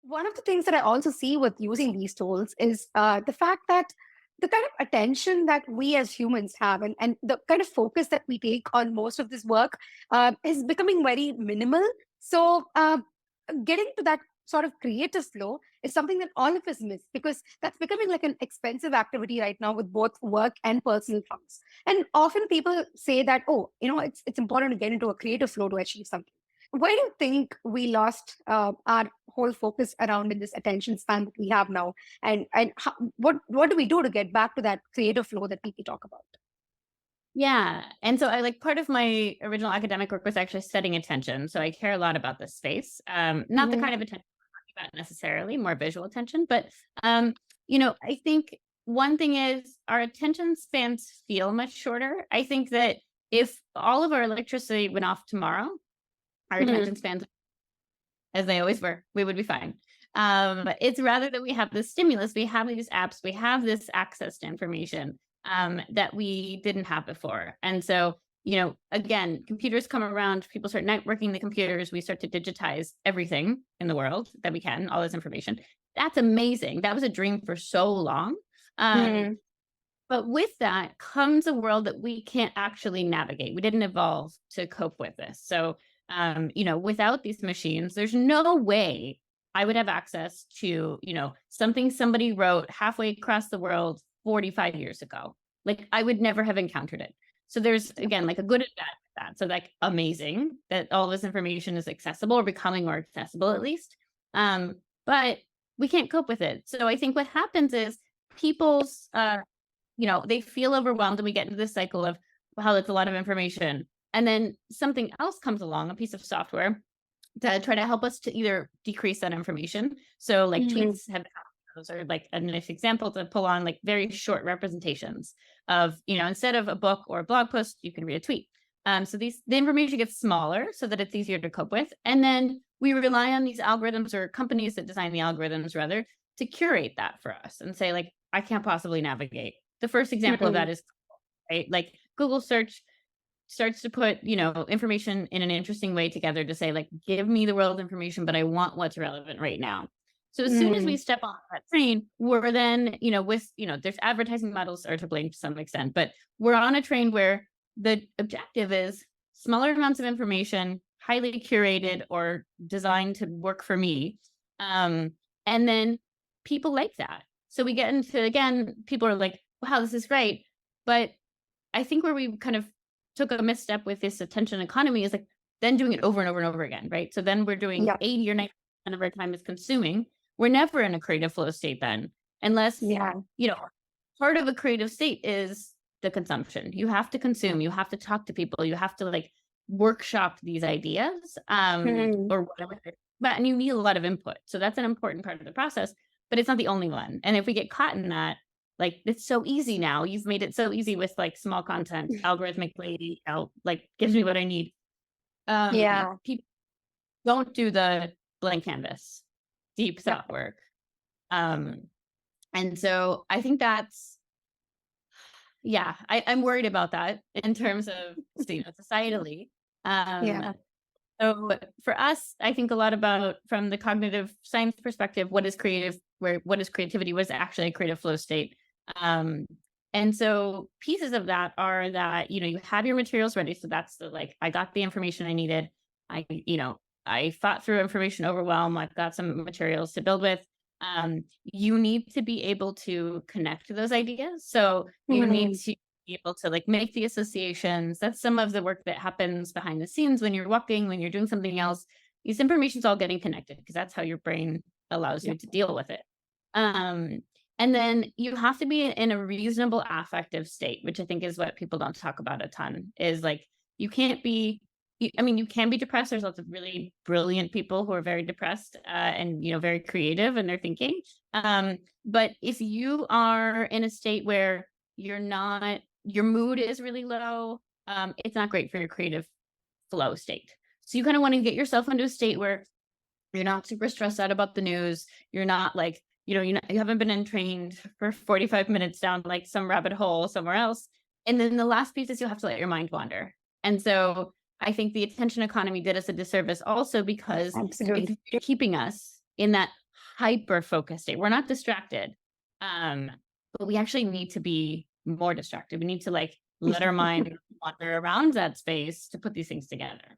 One of the things that I also see with using these tools is the fact that the kind of attention that we as humans have and the kind of focus that we take on most of this work is becoming very minimal. So, getting to that sort of creative flow is something that all of us miss because that's becoming like an expensive activity right now with both work and personal funds. And often people say that, oh, it's important to get into a creative flow to achieve something. Where do you think we lost our whole focus around in this attention span that we have now? And what do we do to get back to that creative flow that people talk about? Yeah. And so I like part of my original academic work was actually studying attention. So I care a lot about this space. Not the Hmm. kind of attention we're talking about necessarily, more visual attention. But I think one thing is our attention spans feel much shorter. I think that if all of our electricity went off tomorrow, our Hmm. attention spans as they always were, we would be fine. It's rather that we have this stimulus, we have these apps, we have this access to information that we didn't have before. And so, again, computers come around, people start networking the computers, we start to digitize everything in the world that we can, all this information. That's amazing. That was a dream for so long. Um, Hmm. but with that comes a world that we can't actually navigate. We didn't evolve to cope with this. So, without these machines, there's no way I would have access to, something somebody wrote halfway across the world 45 years ago. Like I would never have encountered it. So there's again like a good and bad with that. So like amazing that all this information is accessible or becoming more accessible at least. But we can't cope with it. So I think what happens is people's they feel overwhelmed and we get into this cycle of, wow, that's a lot of information. And then something else comes along, a piece of software to try to help us to either decrease that information. So like Hmm. tweets have those are like a nice example to pull on like very short representations of, instead of a book or a blog post, you can read a tweet. So the information gets smaller so that it's easier to cope with. And then we rely on these algorithms or companies that design the algorithms rather to curate that for us and say like, I can't possibly navigate. The first example of Hmm. that is right? Like Google search starts to put, information in an interesting way together to say, like, give me the world information, but I want what's relevant right now. So as soon as we Hmm. step on that train, we're then, there's advertising models are to blame to some extent, but we're on a train where the objective is smaller amounts of information, highly curated or designed to work for me. And then people like that. So we get into, again, people are like, wow, this is great. But I think where we kind of took a misstep with this attention economy is like then doing it over and over and over again, right? So then we're doing Yeah. 80 or 90% of our time is consuming. We're never in a creative flow state then, unless, Yeah. you know, part of a creative state is the consumption. You have to consume, you have to talk to people, you have to like workshop these ideas Hmm. or whatever. But and you need a lot of input. So that's an important part of the process, but it's not the only one. And if we get caught in that, like it's so easy now. You've made it so easy with like small content, algorithmically, like gives me what I need. Yeah. People don't do the blank canvas, deep Yeah. thought work. Um, and so I think that's yeah, I'm worried about that in terms of societally. Um, Yeah. so for us, I think a lot about from the cognitive science perspective, what is creative, what is creativity, what is actually a creative flow state. Um, and so pieces of that are that, you have your materials ready. So that's the like, I got the information I needed. I thought through information overwhelm. I've got some materials to build with. You need to be able to connect to those ideas. So you need Hmm. to be able to like make the associations. That's some of the work that happens behind the scenes when you're walking, when you're doing something else. These information's all getting connected because that's how your brain allows Yeah. you to deal with it. Um, and then you have to be in a reasonable affective state, which I think is what people don't talk about a ton, is like you can't be you can be depressed. There's lots of really brilliant people who are very depressed and very creative in their thinking. But if you are in a state where your mood is really low, it's not great for your creative flow state. So you kind of want to get yourself into a state where you're not super stressed out about the news. You're not like, you haven't been entrained for 45 minutes down like some rabbit hole somewhere else. And then the last piece is you have to let your mind wander. And so I think the attention economy did us a disservice also because it's Absolutely. keeping us in that hyper focused state. We're not distracted. But we actually need to be more distracted. We need to like let our mind wander around that space to put these things together.